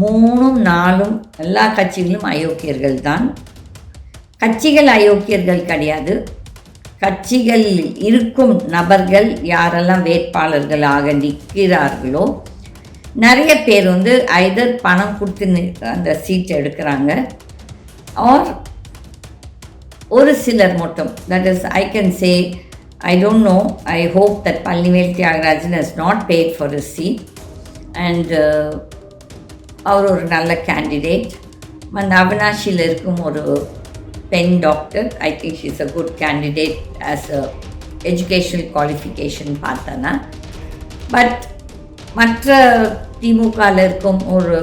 3ம் 4ம் எல்லா கட்சிகளும் அயோக்கியர்கள் தான். கட்சிகள் அயோக்கியர்கள் கிடையாது. கட்சிகள் இருக்கும் நபர்கள் யாரெல்லாம் வேட்பாளர்களாக நிற்கிறார்களோ நிறைய பேர் வந்து ஐதர் பணம் கொடுத்து அந்த சீட்டை எடுக்கிறாங்க, ஆர் ஒரு சிலர் மட்டும். That is I can say, I don't know, I hope that Palanivel Thiagarajan has not bad for a seat and அவர் ஒரு நல்ல கேண்டிடேட். அந்த அவினாஷியில் இருக்கும் ஒரு பெண் doctor, I think she is a good candidate as a educational qualification பார்த்தோன்னா. But மற்ற திமுகவில் இருக்கும் ஒரு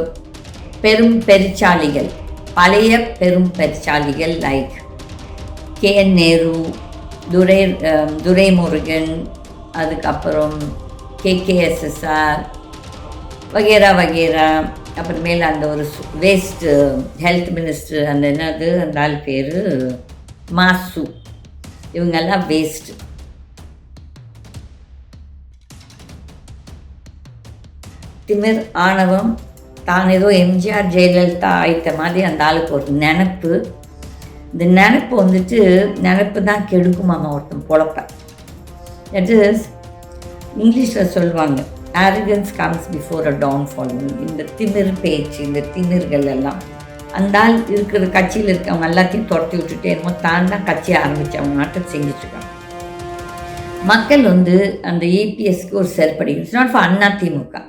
பெருச்சாளிகள், பழைய பெருச்சாளிகள் லைக் KN நேரு, துரைமுருகன், அதுக்கப்புறம் KKSSR வகேரா வகேரா, அப்புறமேல அந்த ஒரு வேஸ்ட் ஹெல்த் மினிஸ்டர், அந்த என்னது அந்த ஆள் பேர் மாசு, இவங்கெல்லாம் வேஸ்ட்டு. திமிர், ஆணவம், தான் ஏதோ எம்ஜிஆர் ஜெயலலிதா ஆயிட்ட மாதிரி அந்த ஆளுக்கு ஒரு நினப்பு. இந்த நினப்பு வந்துட்டு நினப்பு தான் கெடுக்குமாமா ஒருத்தன் பொழப்ப. தட் இஸ் இங்கிலீஷில் சொல்லுவாங்க, arrogance comes before a downfall. இந்த திமிர் பேச்சு, இந்த திமிர்கள் எல்லாம் அந்த ஆள் இருக்கிற கட்சியில் இருக்கவங்க எல்லாத்தையும் துரத்தி விட்டுட்டு என்னமோ தான் தான் கட்சியை ஆரம்பித்து அவங்க நாட்டை செஞ்சிட்ருக்காங்க. மக்கள் வந்து அந்த இபிஎஸ்க்கு ஒரு செருப்படி, it's not for Anna DMK,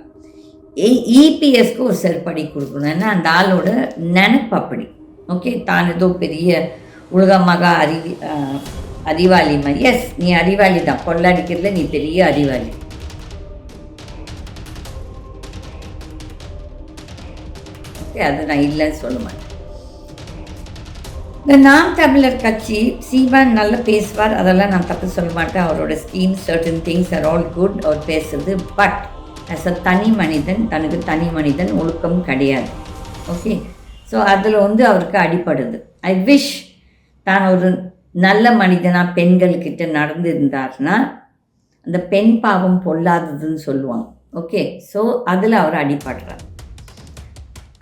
இபிஎஸ்க்கு ஒரு செருப்படி கொடுக்கணும். ஏன்னா அந்த ஆளோட நினைப்பு அப்படி. ஓகே, தான் ஏதோ பெரிய உலகமாக அறிவாளி மாதிரி. எஸ், நீ அறிவாளி தான், கொள்ளடிக்கிறதுல நீ பெரிய அறிவாளி. ஓகே, அது நான் இல்லைன்னு சொல்ல மாட்டேன். இந்த நாம் தமிழர் கட்சி, சீமான் நல்லா பேசுவார், அதெல்லாம் நான் தப்பு சொல்ல மாட்டேன். அவரோட scheme, certain things are all good, அவர் பேசுறது. பட் ஆஸ் அ தனி மனிதன், தனக்கு தனி மனிதன் ஒழுக்கம் கிடையாது. ஓகே, ஸோ அதில் வந்து அவருக்கு அடிப்படுது. ஐ விஷ் தான் ஒரு நல்ல மனிதனாக பெண்கள்கிட்ட நடந்திருந்தார்னா அந்த பெண் பாவம் பொல்லாததுன்னு சொல்லுவாங்க. ஓகே, ஸோ அதில் அவர் அடிப்படுறார்.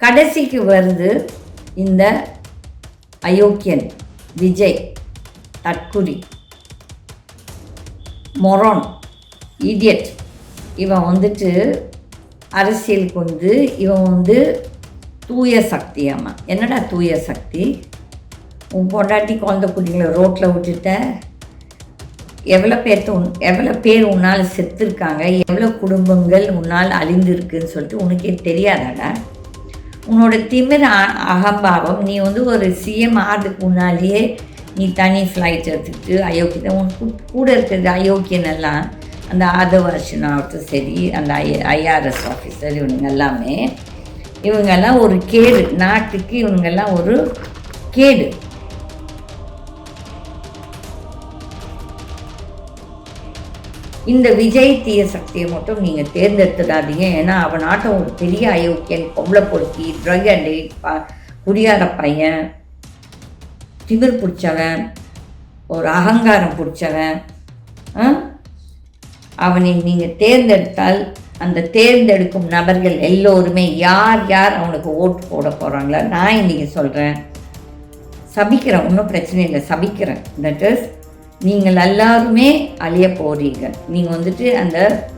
கடைசிக்கு வருது இந்த அயோக்கியன் விஜய், தற்குறி, மொரான், இடியட். இவன் வந்துட்டு அரசியலுக்கு வந்து இவன் வந்து தூய சக்தியாமா. என்னடா தூய சக்தி? உன் பொண்டாட்டி குழந்தை குட்டிங்களை ரோட்டில் விட்டுட்ட, எவ்வளோ பேர் உன்னால் செத்துருக்காங்க, எவ்வளோ குடும்பங்கள் உன்னால் அழிந்துருக்குன்னு சொல்லிட்டு உனக்கே தெரியாதாடா? உன்னோட திமிர் அகம்பாவம். நீ வந்து ஒரு சிஎம் ஆகிறதுக்கு முன்னாலேயே நீ தனி ஃப்ளைட் எடுத்துக்கிட்டு அயோக்கியத்தை, உனக்கு கூட இருக்கிறது அயோக்கியன் எல்லாம் அந்த ஆதவர்ஷன் ஆகட்டும் சரி, அந்த ஐஆர்எஸ் ஆஃபீஸர், இவங்கெல்லாம் ஒரு கேடு நாட்டுக்கு, இவங்கெல்லாம் ஒரு கேடு. இந்த விஜய் தீய சக்தியை மட்டும் நீங்கள் தேர்ந்தெடுத்துடாதீங்க. ஏன்னா அவன் நாட்டம் ஒரு பெரிய அயோக்கியன், பொம்பளை பொறுக்கி, ட்ரக் அடிக்ட், குடியார பையன், திமிர் பிடிச்சவன், ஒரு அகங்காரம் பிடிச்சவன். அவனை நீங்கள் தேர்ந்தெடுத்தால் அந்த தேர்ந்தெடுக்கும் நபர்கள் எல்லோருமே யார் யார் அவனுக்கு ஓட்டு போட போகிறாங்களா, நான் இன்றைக்கி சொல்கிறேன், சபிக்கிறேன், ஒன்றும் பிரச்சனை இல்லை, சபிக்கிறேன். தட் இஸ் நீங்கள் எல்லாருமே அழிய போகிறீங்க. நீங்கள் வந்துட்டு அந்த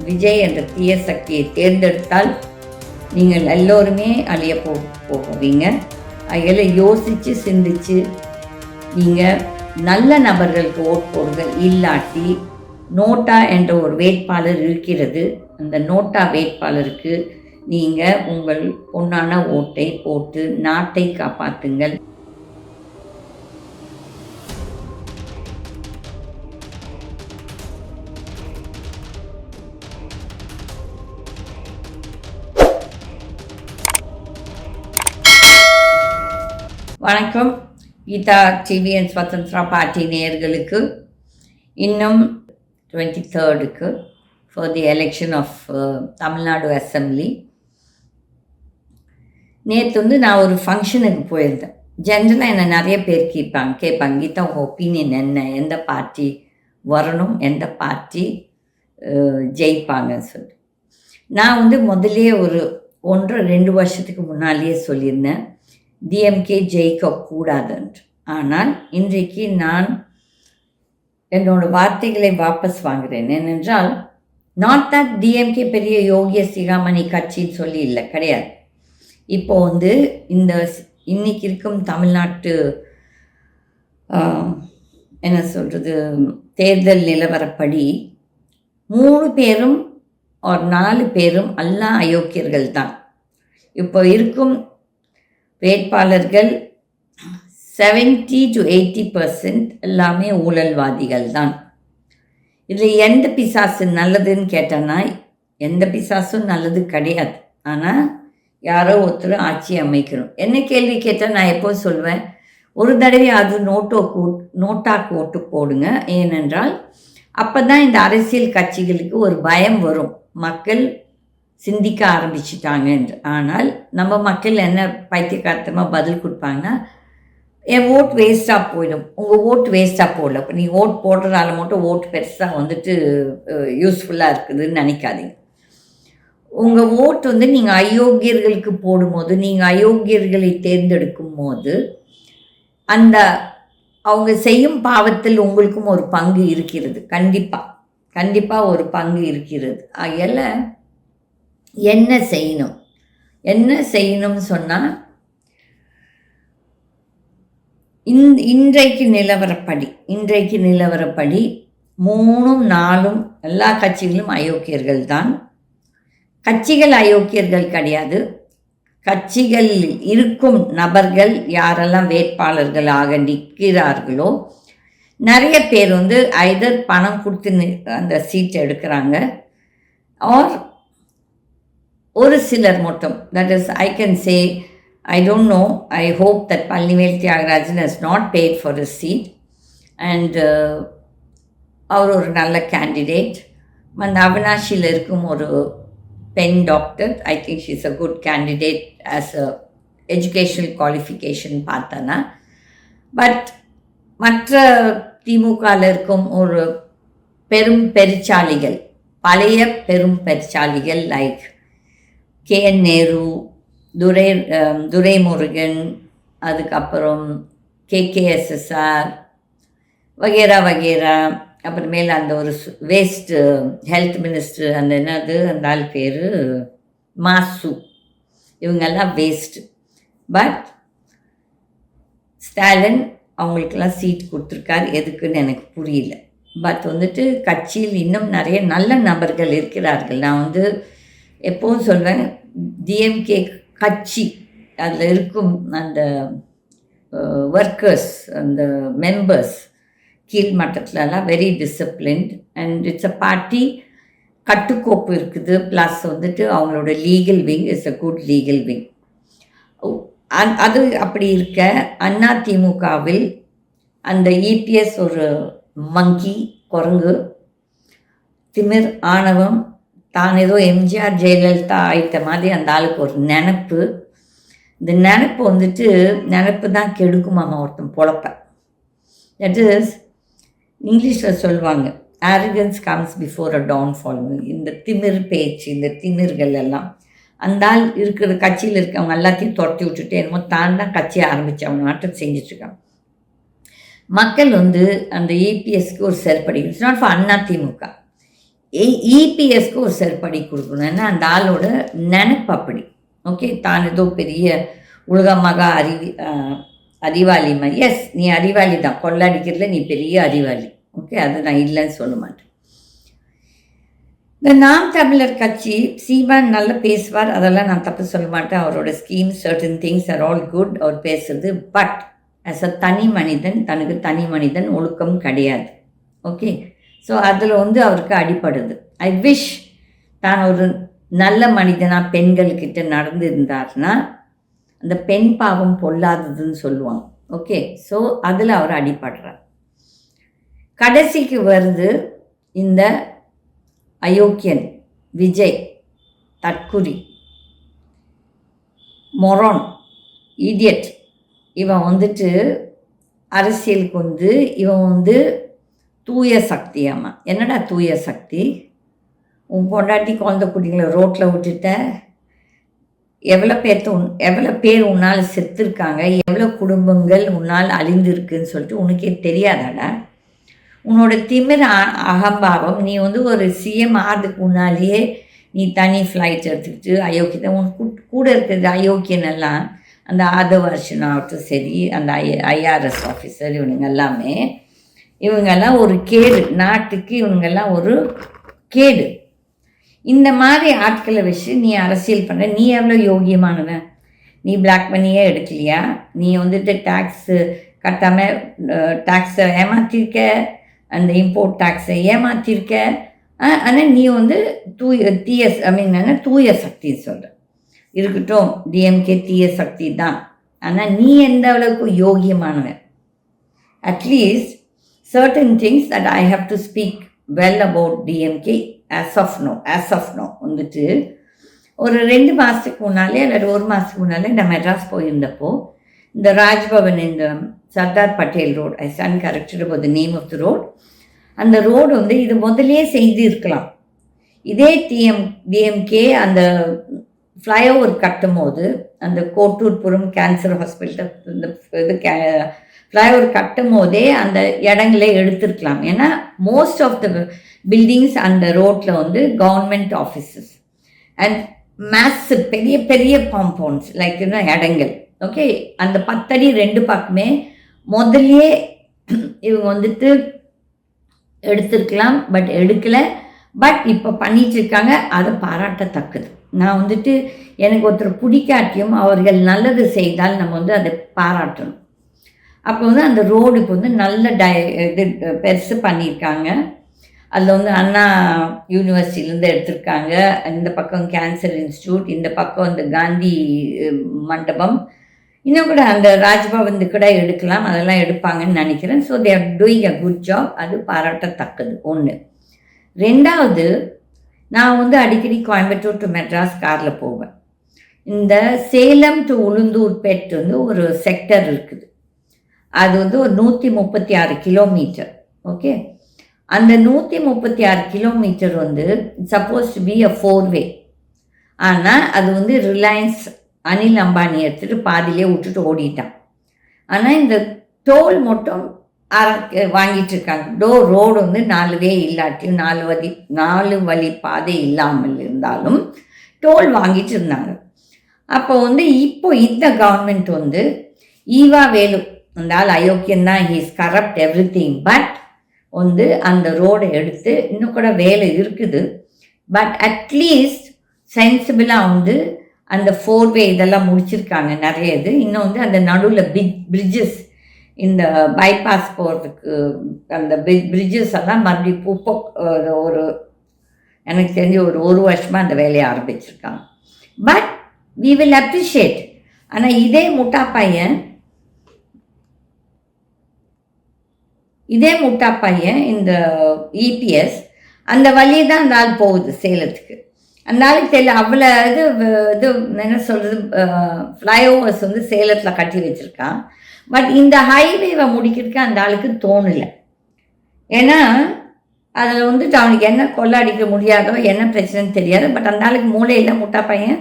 விஜய் என்ற தீய சக்தியை தேர்ந்தெடுத்தால் நீங்கள் எல்லோருமே அழிய போகிறீங்க. அதில் யோசித்து சிந்திச்சு நீங்கள் நல்ல நபர்களுக்கு ஓட்டு போடுங்கள். இல்லாட்டி நோட்டா என்ற ஒரு வேட்பாளர் இருக்கிறது, அந்த நோட்டா வேட்பாளருக்கு நீங்கள் உங்கள் பொன்னான ஓட்டை போட்டு நாட்டை காப்பாற்றுங்கள். வணக்கம். Geetha TV and Swatantra party நேயர்களுக்கு இன்னும் 23rd for the election of Tamil Nadu assembly. நேற்று வந்து நான் ஒரு ஃபங்க்ஷனுக்கு போயிருந்தேன். ஜென்ரலாக என்னை நிறைய பேர் கேட்பாங்க, கீதா உங்கள் ஒப்பீனியன் என்ன, எந்த பார்ட்டி வரணும், எந்த பார்ட்டி ஜெயிப்பாங்கன்னு சொல்லிட்டு. நான் வந்து முதலே ஒரு 1-2 வருஷத்துக்கு முன்னாலேயே சொல்லியிருந்தேன் டிஎம்கே ஜெயிக்கக்கூடாதுன்று. ஆனால் இன்றைக்கு நான் என்னோட வார்த்தைகளை வாபஸ் வாங்குகிறேன். ஏனென்றால் நாட் தட் டிஎம்கே பெரிய யோகிய சிகாமணி கட்சின்னு சொல்லி இல்லை, கிடையாது. இப்போ இந்த இன்னைக்கு இருக்கும் தமிழ்நாட்டு என்ன சொல்கிறது தேர்தல் நிலவரப்படி 3 பேரும் ஒரு 4 பேரும் எல்லாம் அயோக்கியர்கள் தான். இப்போ இருக்கும் வேட்பாளர்கள் 70 to 80% எல்லாமே ஊழல்வாதிகள் தான். இதில் எந்த பிசாசு நல்லதுன்னு கேட்டேன்னா எந்த பிசாசும் நல்லது கிடையாது. ஆனால் யாரோ ஒருத்தர் ஆட்சி அமைக்கணும். என்ன கேள்வி கேட்டால் நான் எப்போ சொல்வேன், ஒரு தடவை அது நோட்டாக்கு ஓட்டு போடுங்க. ஏனென்றால் அப்போ தான் இந்த அரசியல் கட்சிகளுக்கு ஒரு பயம் வரும், மக்கள் சிந்திக்க ஆரம்பிச்சிட்டாங்க என்று. ஆனால் நம்ம மக்கள் என்ன பைத்தியக்காரத்தமாக பதில் கொடுப்பாங்கன்னா, என் ஓட் வேஸ்ட்டாக போயிடும். உங்கள் ஓட் வேஸ்ட்டாக போடல, இப்போ நீங்கள் ஓட் போடுறதால மட்டும் ஓட் பெருசாக யூஸ்ஃபுல்லாக இருக்குதுன்னு நினைக்காதீங்க. உங்கள் ஓட் நீங்கள் அயோக்கியர்களுக்கு போடும்போது, நீங்கள் அயோக்கியர்களை தேர்ந்தெடுக்கும் போது அந்த அவங்க செய்யும் பாவத்தில் உங்களுக்கும் ஒரு பங்கு இருக்கிறது. கண்டிப்பாக ஒரு பங்கு இருக்கிறது. அதில் என்ன செய்யணும்னு சொன்னால், இன்றைக்கு நிலவரப்படி 3ம் 4ம் எல்லா கட்சிகளும் அயோக்கியர்கள் தான். கட்சிகள் அயோக்கியர்கள் கிடையாது. கட்சிகள் இருக்கும் நபர்கள் யாரெல்லாம் வேட்பாளர்களாக நிற்கிறார்களோ நிறைய பேர் ஐதர் பணம் கொடுத்து அந்த சீட் எடுக்கிறாங்க, ஆர் ஒரு சிலர் மட்டும். That is I can say, I don't know, I hope that Palnivel Thiagarajan has not paid for his seat and அவர் ஒரு நல்ல கேண்டிடேட். அவினாஷியில் இருக்கும் ஒரு பெண் doctor, I think she is a good candidate as a educational qualification பார்த்தானா. But மற்ற திமுகவில் இருக்கும் ஒரு பெருச்சாளிகள், பழைய பெருச்சாளிகள் லைக் கேஎன் நேரு, துரைமுருகன், அதுக்கப்புறம் கேகேஎஸ்எஸ்ஆர் வகேரா, அப்புறமேல அந்த ஒரு வேஸ்ட் ஹெல்த் மினிஸ்டர், அந்த ஆள் பேர் மாசு, இவங்கெல்லாம் வேஸ்ட்டு. பட் ஸ்டாலின் அவங்களுக்கெல்லாம் சீட் கொடுத்துருக்காரு. எதுக்குன்னு எனக்கு புரியல. பட் கட்சியில் இன்னும் நிறைய நல்ல நபர்கள் இருக்கிறார்கள். நான் எப்போவும் சொல்வேன், டிஎம்கே கட்சி அதில் இருக்கும் அந்த ஒர்க்கர்ஸ், அந்த மெம்பர்ஸ் கீழ்மட்டத்துலலாம் very disciplined and it's a party. கட்டுக்கோப்பு இருக்குது. ப்ளஸ் அவங்களோட legal wing is a good legal wing. அது அப்படி இருக்க அதிமுகவில் அந்த இபிஎஸ் ஒரு மங்கி, குரங்கு, திமிர், ஆணவம், தான் ஏதோ எம்ஜிஆர் ஜெயலலிதா ஆயிட்ட மாதிரி அந்த ஆளுக்கு ஒரு நினப்பு. இந்த நினப்பு தான் கெடுக்குமாமா ஒருத்தன் பொழப்ப. தட் இஸ் இங்கிலீஷில் சொல்லுவாங்க, arrogance comes before a downfall. இந்த திமிர் பேச்சு, இந்த திமிர்கள் எல்லாம் அந்த ஆள் இருக்கிற கட்சியில் இருக்கவங்க எல்லாத்தையும் துரத்தி விட்டுட்டு என்னமோ தான் கட்சியை ஆரம்பித்து அவங்க நாட்டம் செஞ்சிட்ருக்காங்க. மக்கள் அந்த இபிஎஸ்க்கு ஒரு செருப்படி, இட்ஸ் நாட் ஃபார் அதிமுக, இபிஎஸ்க்கு ஒரு செருப்படி கொடுக்கணும். ஏன்னா அந்த ஆளோட நினைப்பு அப்படி. ஓகே, தான் ஏதோ பெரிய உலகமாக அறிவாளி மாதிரி. எஸ், நீ அறிவாளி தான், கொள்ளடிக்கிறதுல நீ பெரிய அறிவாளி. ஓகே, அது நான் இல்லைன்னு சொல்ல மாட்டேன். இந்த நாம் தமிழர் கட்சி, சீமான் நல்லா பேசுவார், அதெல்லாம் நான் தப்பு சொல்ல மாட்டேன். அவரோட scheme, certain things are all good, அவர் பேசுறது. பட் ஆஸ் அ தனி மனிதன், தனக்கு தனி மனிதன் ஒழுக்கம் கிடையாது. ஓகே, ஸோ அதில் அவருக்கு அடிப்படுது. ஐ விஷ் தான் ஒரு நல்ல மனிதனாக பெண்கள்கிட்ட நடந்திருந்தார்னா அந்த பெண் பாவம் பொல்லாததுன்னு சொல்லுவாங்க. ஓகே, ஸோ அதில் அவர் அடிபடுறார். கடைசிக்கு வருது இந்த அயோக்கியன் விஜய், தற்குறி, மொரோன், இடியட். இவன் அரசியலுக்கு இவன் தூய சக்தியாமா. என்னடா தூய சக்தி? உன் பொண்டாட்டி குழந்தை குட்டிங்களை ரோட்டில் விட்டுட்ட, எவ்வளோ பேர் உன்னால் செத்துருக்காங்க, எவ்வளோ குடும்பங்கள் உன்னால் அழிந்திருக்குன்னு சொல்லிட்டு உனக்கே தெரியாதாடா? உன்னோட திமிர அகம்பாவம், நீ வந்து ஒரு சிஎம் ஆகிறதுக்கு முன்னாலேயே நீ தனி ஃப்ளைட் எடுத்துக்கிட்டு அயோக்கியத்தை உனக்கு கூட இருக்கிறது அயோக்கியனெல்லாம் அந்த ஆதவர்ஷன் ஆகட்டும் சரி, அந்த ஐஆர்எஸ் ஆஃபீஸர் இவங்கெல்லாம் ஒரு கேடு, நாட்டுக்கு இவங்கெல்லாம் ஒரு கேடு. இந்த மாதிரி ஆட்களை வச்சு நீ அரசியல் பண்ண, நீ எவ்வளோ யோகியமானவன்? நீ பிளாக் மணியே எடுக்கலையா? நீ வந்துட்டு டேக்ஸு கட்டாமல் டேக்ஸை ஏமாற்றிருக்க, அந்த இம்போர்ட் டேக்ஸை ஏமாற்றிருக்க. ஆனால் நீ வந்து தூய சக்தி சொல்கிற. இருக்கட்டும், டிஎம்கே தீய சக்தி தான், ஆனால் நீ எந்த அளவுக்கு யோகியமானவன்? At least certain things that I have to speak well about DMK as of now வந்துட்டு ஒரு 2 மாதத்துக்கு முன்னாலே அல்லது 1 மாதத்துக்கு முன்னாலே நான் மெட்ராஸ் போயிருந்தப்போ இந்த ராஜ்பவன், இந்த Sardar Patel road, I stand corrected about the name of the road. அந்த ரோடு வந்து இது முதலே செய்து இருக்கலாம். இதே டிஎம்கே அந்த ஃப்ளைஓவர் கட்டும் போது, அந்த கோட்டூர்புரம் கேன்சர் ஹாஸ்பிட்டல் இந்த இது ஃப்ளைஓவர் கட்டும் போதே அந்த இடங்களே எடுத்துருக்கலாம். ஏன்னா மோஸ்ட் ஆஃப் த பில்டிங்ஸ் அந்த ரோட்டில் வந்து கவர்மெண்ட் ஆஃபீஸஸ் அண்ட் மேசிவ் பெரிய பெரிய காம்பவுண்ட்ஸ் லைக் இடங்கள். ஓகே, அந்த 10 அடி 2 பக்கமே முதல்லையே இவங்க வந்துட்டு எடுத்திருக்கலாம், பட் எடுக்கலை. பட் இப்போ பண்ணிகிட்ருக்காங்க, அது பாராட்டத்தக்கது. நான் வந்துட்டு எனக்கு ஒருத்தர் பிடிக்காட்டியும் அவர்கள் நல்லது செய்தால் நம்ம வந்து அதை பாராட்டணும். அப்போ வந்து அந்த ரோடுக்கு வந்து நல்ல இது பெருசு பண்ணியிருக்காங்க. அதில் வந்து அண்ணா யூனிவர்சிட்டிலேருந்து எடுத்திருக்காங்க. இந்த பக்கம் கேன்சர் இன்ஸ்டியூட், இந்த பக்கம் இந்த காந்தி மண்டபம், இன்னும் கூட அந்த ராஜ்பவன் கூட எடுக்கலாம், அதெல்லாம் எடுப்பாங்கன்னு நினைக்கிறேன். So they are doing a good job. அது பாராட்டத்தக்கது ஒன்று. 2வது, நான் வந்து அடிக்கடி கோயம்புத்தூர் டு மெட்ராஸ் காரில் போவேன். இந்த சேலம் டு உளுந்தூர்பேட் வந்து ஒரு செக்டர் இருக்குது. அது வந்து ஒரு 136 கிலோமீட்டர். ஓகே, அந்த 136 கிலோமீட்டர் வந்து சப்போஸ் டு பி அ 4-வே. ஆனால் அது வந்து ரிலையன்ஸ் அனில் அம்பானி எடுத்துகிட்டு பாதியிலே விட்டுட்டு ஓடிட்டான். ஆனால் இந்த டோல் மட்டும் வாங்கிட்டு இருக்காங்க. ரோடு வந்து 4-வே இல்லாட்டியும் 4 வழி பாதை இல்லாமல் இருந்தாலும் டோல் வாங்கிட்டு இருந்தாங்க. அப்போ வந்து இப்போ இந்த கவர்மெண்ட் வந்து ஈவா வேலு அந்த ஆள் அயோக்கியந்தான், he's corrupt everything, but வந்து அந்த ரோடை எடுத்து இன்னும் கூட வேலை இருக்குது. பட் அட்லீஸ்ட் சென்சிபிளாக வந்து அந்த 4-வே இதெல்லாம் முடிச்சிருக்காங்க நிறைய இது. இன்னும் வந்து அந்த நடுவில் பிரிட்ஜஸ், இந்த பைபாஸ் போகிறதுக்கு அந்த பிரிட்ஜஸ் எல்லாம் மறுபடியும் ஒரு எனக்கு தெரிஞ்சு ஒரு வருஷமாக அந்த வேலையை ஆரம்பிச்சிருக்காங்க. But we will appreciate. ஆனால் இதே முட்டா பையன் இந்த இபிஎஸ் அந்த வழியை தான் அந்த ஆள் போகுது சேலத்துக்கு. அந்த ஆளுக்கு தெரியல, அவ்வளோ இது என்ன சொல்கிறது, ஃப்ளைஓவர்ஸ் வந்து சேலத்தில் கட்டி வச்சுருக்கான். பட் இந்த ஹைவேவை முடிக்கிறதுக்கு அந்த ஆளுக்கு தோணலை. ஏன்னா அதில் வந்துட்டு அவனுக்கு என்ன கொள்ளாடிக்க முடியாதோ என்ன பிரச்சனைன்னு தெரியாது. பட் அந்த ஆளுக்கு மூளையில் முட்டா பையன்,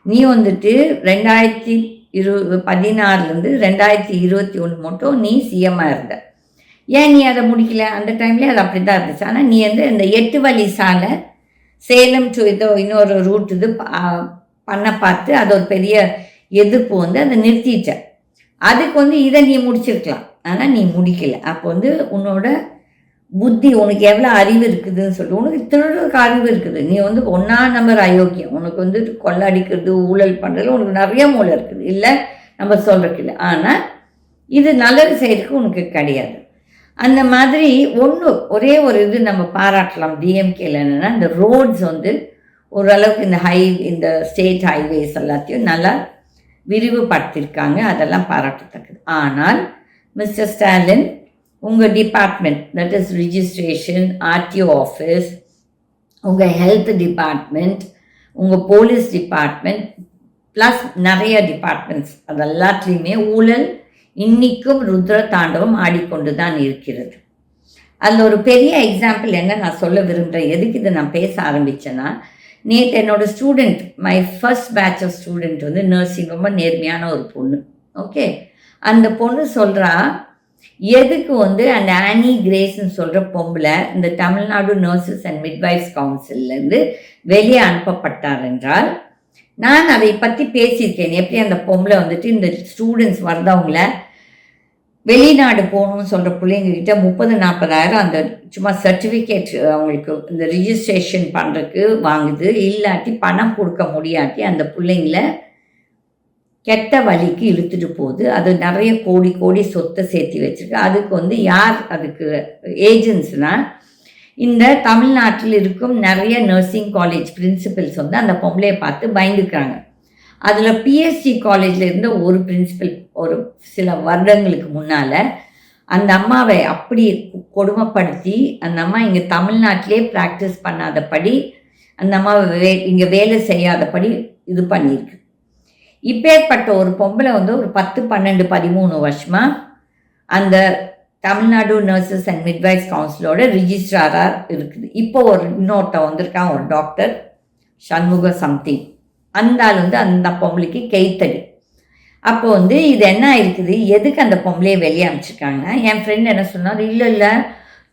நீ வந்துட்டு 2016 2021 மட்டும் நீ சிஎம்மாக இருந்த, ஏன் நீ அதை முடிக்கல? அந்த டைம்லேயே அது அப்படி தான் இருந்துச்சு. ஆனால் நீ வந்து இந்த 8 வழி சாலை சேலம் டு இன்னொரு ரூட் இது பண்ண பார்த்து அது ஒரு பெரிய எதிர்ப்பு வந்து அதை நிறுத்திட்ட. அதுக்கு வந்து இதை நீ முடிச்சிருக்கலாம், ஆனால் நீ முடிக்கலை. அப்போ வந்து உன்னோட புத்தி, உனக்கு எவ்வளோ அறிவு இருக்குதுன்னு சொல்லிட்டு, உனக்கு திருடுறதுக்கு அறிவு இருக்குது. நீ வந்து 1ஆம் நம்பர் அயோக்கியம். உனக்கு வந்து கொள்ளடிக்கிறது, ஊழல் பண்ணுறது உனக்கு நிறைய மூளை இருக்குது, இல்லை நம்ம சொல்கிறதுக்கு இல்லை. ஆனால் இது நல்லது செய்கிறதுக்கு உனக்கு கிடையாது. அந்த மாதிரி ஒரே ஒரு இது நம்ம பாராட்டலாம் டிஎம்கேல, என்னென்னா இந்த ரோட்ஸ் வந்து ஓரளவுக்கு இந்த ஸ்டேட் ஹைவேஸ் எல்லாத்தையும் நல்லா விரிவுபடுத்தியிருக்காங்க, அதெல்லாம் பாராட்டத்தக்கது. ஆனால் மிஸ்டர் ஸ்டாலின், உங்கள் department, that is registration, RTO office, உங்கள் ஹெல்த் டிபார்ட்மெண்ட், உங்கள் போலீஸ் டிபார்ட்மெண்ட், ப்ளஸ் நிறைய டிபார்ட்மெண்ட்ஸ், அது எல்லாத்துலேயுமே ஊழல் இன்றைக்கும் ருத்ர தாண்டவம் ஆடிக்கொண்டு தான் இருக்கிறது. அதில் ஒரு பெரிய எக்ஸாம்பிள் என்ன நான் சொல்ல விரும்புகிறேன், எதுக்கு இதை நான் பேச ஆரம்பித்தேன்னா, நேற்று என்னோடய student, my first batch of student வந்து நர்சிங், ரொம்ப நேர்மையான ஒரு பொண்ணு. ஓகே, அந்த பொண்ணு சொல்கிறா, எதுக்கு வந்து அந்த ஆனி கிரேஸ்ன்னு சொல்கிற பொம்பளை இந்த தமிழ்நாடு நர்சஸ் அண்ட் மிட்வைஃப்ஸ் கவுன்சில்லேருந்து வெளியே அனுப்பப்பட்டார் என்றால், நான் அதை பற்றி பேசியிருக்கேன். எப்படி அந்த பொம்பளை வந்துட்டு இந்த ஸ்டூடெண்ட்ஸ் வந்தவங்கள வெளிநாடு போகணும்னு சொல்கிற பிள்ளைங்கக்கிட்ட 30,000-40,000 அந்த சும்மா சர்டிஃபிகேட் அவங்களுக்கு இந்த ரிஜிஸ்ட்ரேஷன் பண்ணுறதுக்கு வாங்குது. இல்லாட்டி பணம் கொடுக்க முடியாட்டி அந்த பிள்ளைங்கள கெட்ட வழிக்கு இழுத்துட்டு போகுது. அது நிறைய கோடி கோடி சொத்தை சேர்த்து வச்சுருக்கு. அதுக்கு வந்து யார் அதுக்கு ஏஜென்ட்ஸ்னால், இந்த தமிழ்நாட்டில் இருக்கும் நிறைய நர்சிங் காலேஜ் பிரின்சிபல்ஸ் வந்து அந்த பொம்பளையை பார்த்து பயந்துக்கிறாங்க. அதில் பிஎஸ்சி காலேஜில் இருந்த ஒரு பிரின்சிபல் ஒரு சில வருடங்களுக்கு முன்னால் அந்த அம்மாவை அப்படி கொடுமைப்படுத்தி, அந்த அம்மா இங்கே தமிழ்நாட்டிலே ப்ராக்டிஸ் பண்ணாதபடி, அந்த அம்மாவை இங்கே வேலை செய்யாதபடி இது பண்ணியிருக்கு. இப்பேற்பட்ட ஒரு பொம்பளை வந்து ஒரு 10, 12, 13 வருஷமாக அந்த தமிழ்நாடு நர்சஸ் அண்ட் மிட்வைஃப்ஸ் கவுன்சிலோட ரிஜிஸ்ட்ராராக இருக்குது. இப்போ ஒரு இன்னொருத்த வந்திருக்கான், ஒரு டாக்டர் சண்முக சம்திங். அந்த ஆள் வந்து அந்த பொம்பளைக்கு கைத்தடி. அப்போ வந்து இது என்ன ஆயிருக்குது, எதுக்கு அந்த பொம்பளையை வெளியே அனுப்பிச்சிருக்காங்கன்னா, என் ஃப்ரெண்ட் என்ன சொன்னார், இல்லை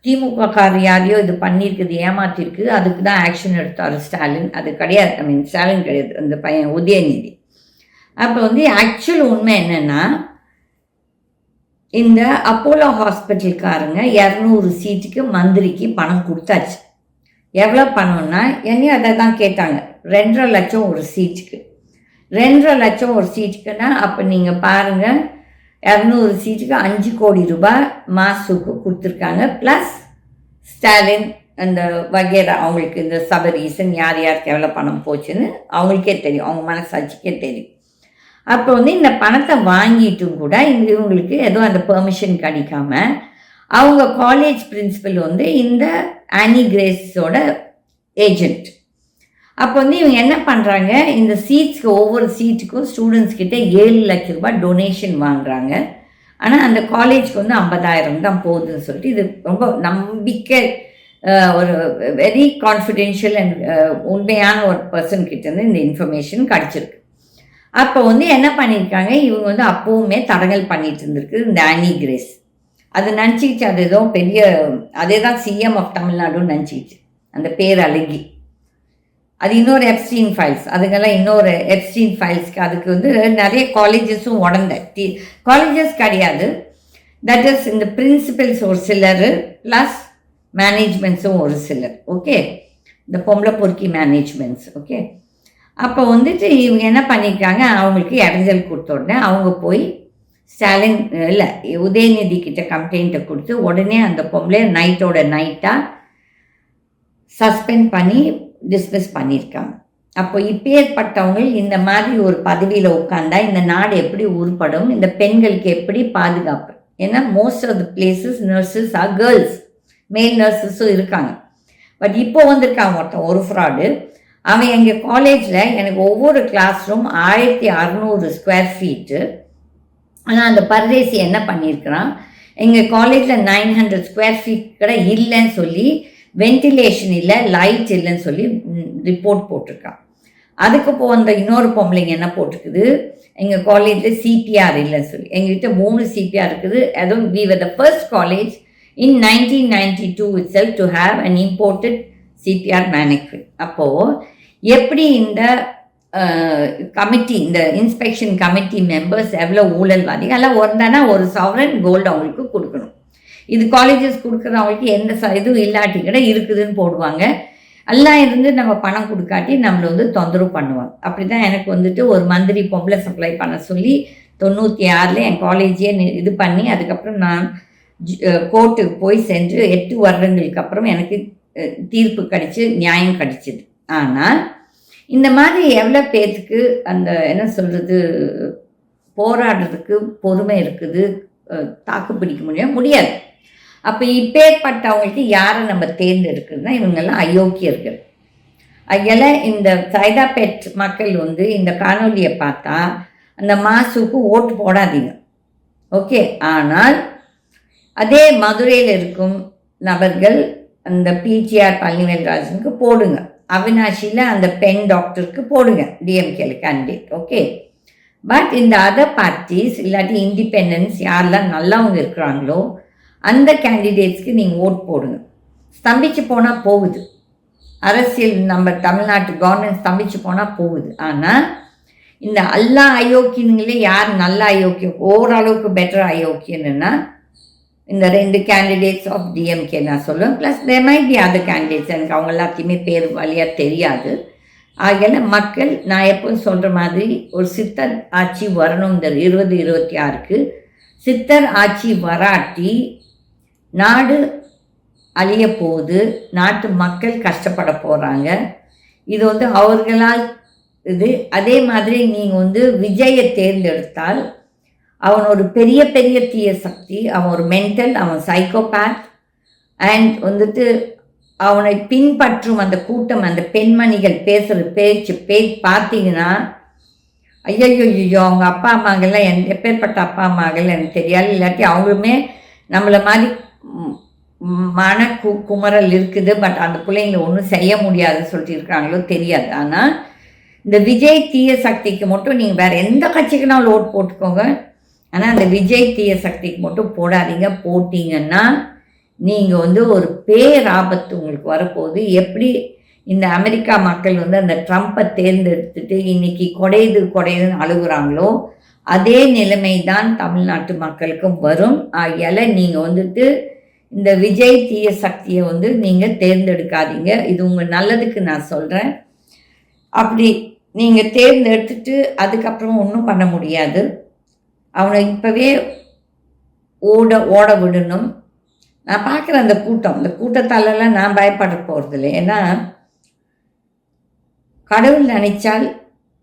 திமுக கார் யாரையோ இது பண்ணியிருக்குது, ஏமாத்திருக்கு, அதுக்கு தான் ஆக்ஷன் எடுத்தார் ஸ்டாலின். அது கிடையாது, ஐ மீன் ஸ்டாலின் கிடையாது, அந்த பையன் உதயநிதி. அப்போ வந்து ஆக்சுவல் உண்மை என்னென்னா, இந்த அப்போலோ ஹாஸ்பிட்டல்காரங்க 200 சீட்டுக்கு மந்திரிக்கு பணம் கொடுத்தாச்சு. எவ்வளோ பணம்னா என்னையும் அதை தான் கேட்டாங்க. 2.5 லட்சம் ஒரு சீட்டுக்கு. 2.5 லட்சம் ஒரு சீட்டுக்குன்னா அப்போ நீங்கள் பாருங்கள், 200 சீட்டுக்கு 5 கோடி ரூபாய் மாசுக்கு கொடுத்துருக்காங்க. ப்ளஸ் ஸ்டாலின் அந்த வகைரா அவங்களுக்கு இந்த சபரீசன் யார் யாருக்கு எவ்வளோ பணம் போச்சுன்னு அவங்களுக்கே தெரியும், அவங்க மனசாட்சிக்கே தெரியும். அப்போ வந்து இந்த பணத்தை வாங்கிட்டும் கூட இவங்களுக்கு ஏதோ அந்த பெர்மிஷன் கிடைக்காம அவங்க காலேஜ் பிரின்சிபல் வந்து இந்த ஆனி கிரேஸோட ஏஜெண்ட். அப்போ வந்து இவங்க என்ன பண்ணுறாங்க, இந்த சீட்ஸ்க்கு ஒவ்வொரு சீட்டுக்கும் ஸ்டூடெண்ட்ஸ் கிட்ட 7 லட்ச ரூபாய் டொனேஷன் வாங்குறாங்க. ஆனால் அந்த காலேஜ்க்கு வந்து 50,000 தான் போகுதுன்னு சொல்லிட்டு, இது ரொம்ப நம்பிக்கை ஒரு வெரி கான்ஃபிடென்ஷியல் அண்ட் உண்மையான ஒரு பர்சன் கிட்டேருந்து இந்த இன்ஃபர்மேஷன் கிடச்சிருக்கு. அப்போ வந்து என்ன பண்ணியிருக்காங்க, இவங்க வந்து அப்போவுமே தடங்கல் பண்ணிட்டு இருந்திருக்கு இந்த ஆனி கிரேஸ். அது நினச்சிக்கிச்சு அது ஏதோ பெரிய, அதே தான் சிஎம் ஆஃப் தமிழ்நாடுன்னு நினச்சிக்கிச்சு அந்த பேர் அழகி. அது இன்னொரு எப்ஸ்டீன் ஃபைல்ஸ், அதுக்கெல்லாம் இன்னொரு எப்ஸ்டீன் ஃபைல்ஸ்க்கு அதுக்கு வந்து நிறைய காலேஜஸும் உடந்த காலேஜஸ் கிடையாது. தட் இஸ் இந்த பிரின்சிபல்ஸ் ஒரு சிலர் ப்ளஸ் மேனேஜ்மெண்ட்ஸும் ஒரு சிலர். ஓகே, இந்த பொம்பளை பொறுக்கி மேனேஜ்மெண்ட்ஸ். ஓகே, அப்போ வந்துட்டு இவங்க என்ன பண்ணியிருக்காங்க, அவங்களுக்கு இடைஞ்சல் கொடுத்த உடனே அவங்க போய் ஸ்டாலின் இல்லை உதயநிதி கிட்ட கம்ப்ளைண்ட்டை கொடுத்து உடனே அந்த பொம்பளை நைட்டோட நைட்டாக சஸ்பெண்ட் பண்ணி டிஸ்மிஸ் பண்ணியிருக்காங்க. அப்போ இப்பேற்பட்டவங்க இந்த மாதிரி ஒரு பதவியில் உட்காந்தா இந்த நாடு எப்படி உருப்படும், இந்த பெண்களுக்கு எப்படி பாதுகாப்பு? ஏன்னா most of the places nurses are girls, male நர்சஸும் இருக்காங்க. பட் இப்போ வந்திருக்காங்க ஒருத்தன், ஒரு ஃப்ராடு. அவன் எங்கள் காலேஜில் எனக்கு ஒவ்வொரு கிளாஸ் ரூம் 1600 ஸ்கொயர் ஃபீட்டு. ஆனால் அந்த பரதேசி என்ன பண்ணியிருக்கிறான், எங்கள் காலேஜில் 900 ஸ்கொயர் ஃபீட் கூட இல்லைன்னு சொல்லி, வென்டிலேஷன் இல்லை, லைட் இல்லைன்னு சொல்லி ரிப்போர்ட் போட்டிருக்கான். அதுக்கு அந்த இன்னொரு பொம்பளைங்க என்ன போட்டிருக்குது, எங்கள் காலேஜில் சிபிஆர் இல்லைன்னு சொல்லி. எங்ககிட்ட 3 சிபிஆர் இருக்குது. அதுவும் we were the first college in 1992 itself to have an imported CPR mannequin. அப்போது எப்படி இந்த கமிட்டி, இந்த இன்ஸ்பெக்ஷன் கமிட்டி மெம்பர்ஸ் எவ்வளோ ஊழல்வாதிகள் எல்லாம் வந்தானா ஒரு சவரன் கோல்டு அவங்களுக்கு கொடுக்கணும். இது காலேஜஸ் கொடுக்குறவங்களுக்கு எந்த இதுவும் இல்லாட்டி கூட இருக்குதுன்னு போடுவாங்க. எல்லாம் இருந்து நம்ம பணம் கொடுக்காட்டி நம்மளை வந்து தொந்தரவு பண்ணுவாங்க. அப்படி தான் எனக்கு வந்துட்டு ஒரு மந்திரி பொம்பளை சப்ளை பண்ண சொல்லி 96 என் காலேஜே இது பண்ணி, அதுக்கப்புறம் நான் கோர்ட்டுக்கு போய் சென்று 8 வருடங்களுக்கு அப்புறம் எனக்கு தீர்ப்பு கிடைச்சி நியாயம் கிடைச்சிது. ஆனால் இந்த மாதிரி எவ்வளோ பேர்த்துக்கு அந்த என்ன சொல்கிறது, போராடுறதுக்கு பொறுமை இருக்குது, தாக்கு பிடிக்க முடியாது. அப்போ இப்பேற்பட்டவங்களுக்கு யாரை நம்ம தேர்ந்தெடுக்கிறதுனா இவங்கெல்லாம் அயோக்கியர்கள். அதில் இந்த சைதாப்பேட் மக்கள் வந்து இந்த காணொலியை பார்த்தா அந்த மாசுக்கு ஓட்டு போடாதீங்க. ஓகே, ஆனால் அதே மதுரையில் இருக்கும் நபர்கள் அந்த பிஜிஆர் பழனிவேல்ராஜனுக்கு போடுங்க. அவினாஷியில் அந்த பெண் டாக்டருக்கு போடுங்க டிஎம்கேல கேண்டிடேட். ஓகே, பட் இந்த அதர் பார்ட்டிஸ் இல்லாட்டி இண்டிபெண்டன்ஸ் யாரெல்லாம் நல்லவங்க இருக்கிறாங்களோ அந்த கேண்டிடேட்ஸ்க்கு நீங்கள் ஓட் போடுங்க. ஸ்தம்பிச்சு போனால் போகுது, அரசியல் நம்ம தமிழ்நாட்டு கவர்மெண்ட் ஸ்தம்பிச்சு போனால் போகுது. ஆனால் இந்த எல்லா அயோக்கியங்களே யார் நல்ல அயோக்கியம், ஓரளவுக்கு பெட்டர் அயோக்கியன்னா இந்த 2 கேண்டிடேட்ஸ் ஆஃப் டிஎம்கே நான் சொல்லுவேன். Plus there might be other candidates, எனக்கு அவங்க எல்லாத்தையுமே பேர் வழியாக தெரியாது. ஆகையால் மக்கள், நான் எப்போதும் சொல்கிற மாதிரி ஒரு சித்தர் ஆட்சி வரணும். இந்த 2026க்கு சித்தர் ஆட்சி வராட்டி நாடு அழிய போகுது, நாட்டு மக்கள் கஷ்டப்பட போகிறாங்க. இது அவர்களால் இது. அதே மாதிரி நீங்கள் விஜயை தேர்ந்தெடுத்தால் அவன் ஒரு பெரிய பெரிய தீய சக்தி, அவன் ஒரு மென்டல், அவன் சைக்கோபேத். அண்ட் அவனை பின்பற்றும் அந்த கூட்டம், அந்த பெண்மணிகள் பேசுகிற பேச்சு பார்த்தீங்கன்னா ஐயோ அவங்க அப்பா அம்மாக்கள்லாம் எப்பேற்பட்ட அப்பா அம்மாக்கள் எனக்கு தெரியாது. இல்லாட்டி அவங்களுமே நம்மளை மாதிரி மன குமரல் இருக்குது, பட் அந்த பிள்ளைங்களை ஒன்றும் செய்ய முடியாதுன்னு சொல்லிட்டு இருக்கிறாங்களோ தெரியாது. ஆனால் இந்த விஜய் தீய சக்திக்கு மட்டும் நீங்கள் வேறு எந்த கட்சிக்குனாலும் ஓட் போட்டுக்கோங்க, ஆனால் அந்த விஜய் தீய சக்திக்கு மட்டும் போடாதீங்க. போட்டிங்கன்னா நீங்கள் ஒரு பேராபத்து உங்களுக்கு வரப்போகுது. எப்படி இந்த அமெரிக்கா மக்கள் அந்த ட்ரம்ப்பை தேர்ந்தெடுத்துட்டு இன்னைக்கு குடையுதுன்னு அழுகுறாங்களோ அதே நிலைமை தான் தமிழ்நாட்டு மக்களுக்கும் வரும். ஆகையால் நீங்கள் இந்த விஜய் தீய சக்தியை நீங்கள் தேர்ந்தெடுக்காதீங்க. இது உங்கள் நல்லதுக்கு நான் சொல்கிறேன். அப்படி நீங்கள் தேர்ந்தெடுத்துட்டு அதுக்கப்புறம் ஒன்றும் பண்ண முடியாது. அவனை இப்போவே ஓட விடணும். நான் பார்க்குற அந்த கூட்டத்தாலெல்லாம் நான் பயப்பட போகிறதில்லை. ஏன்னா கடவுள் நினைச்சால்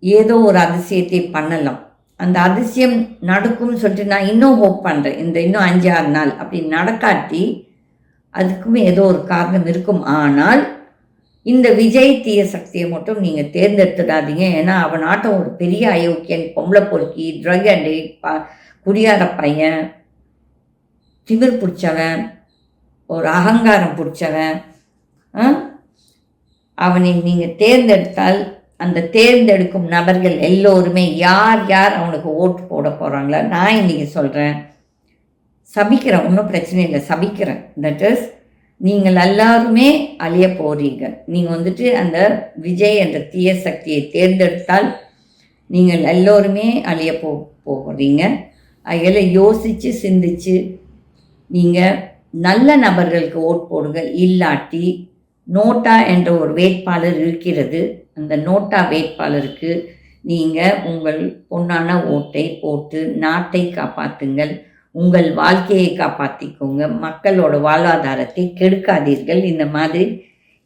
ஏதோ ஒரு அதிசயத்தை பண்ணலாம். அந்த அதிசயம் நடக்கும்னு சொல்லிட்டு நான் இன்னும் ஹோப் பண்ணுறேன். இன்னும் 5-6 நாள் அப்படி நடக்காட்டி அதுக்குமே ஏதோ ஒரு காரணம் இருக்கும். ஆனால் இந்த விஜய் தீய சக்தியை மட்டும் நீங்கள் தேர்ந்தெடுத்துடாதீங்க. ஏன்னா அவன் ஆட்டம் ஒரு பெரிய அயோக்கியன், பொம்பளை பொறுக்கி, ட்ரக் அடிக்ட், குடியார பையன், திமிர் பிடிச்சவன், ஒரு அகங்காரம் பிடிச்சவன். அவனை நீங்கள் தேர்ந்தெடுத்தால் அந்த தேர்ந்தெடுக்கும் நபர்கள் எல்லோருமே யார் அவனுக்கு ஓட்டு போட போகிறாங்களா, நான் இன்றைக்கி சொல்கிறேன், சபிக்கிறேன், ஒன்றும் பிரச்சனை இல்லை, சபிக்கிறேன். தட் இஸ் நீங்கள் எல்லாருமே அழிய போகிறீங்க. நீங்கள் அந்த விஜய் என்ற தீய சக்தியை தேர்ந்தெடுத்தால் நீங்கள் எல்லோருமே அழிய போகிறீங்க. அதில் யோசித்து சிந்திச்சு நீங்கள் நல்ல நபர்களுக்கு ஓட் போடுங்க. இல்லாட்டி நோட்டா என்ற ஒரு வேட்பாளர் இருக்கிறது, அந்த நோட்டா வேட்பாளருக்கு நீங்கள் உங்கள் பொன்னான ஓட்டை போட்டு நாட்டை காப்பாற்றுங்கள், உங்கள் வாழ்க்கையை காப்பாற்றிக்கோங்க, மக்களோட வாழ்வாதாரத்தை கெடுக்காதீர்கள். இந்த மாதிரி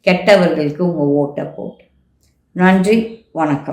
கெட்டவர்களுக்கு உங்கள் ஓட்டை போட்டு. நன்றி, வணக்கம்.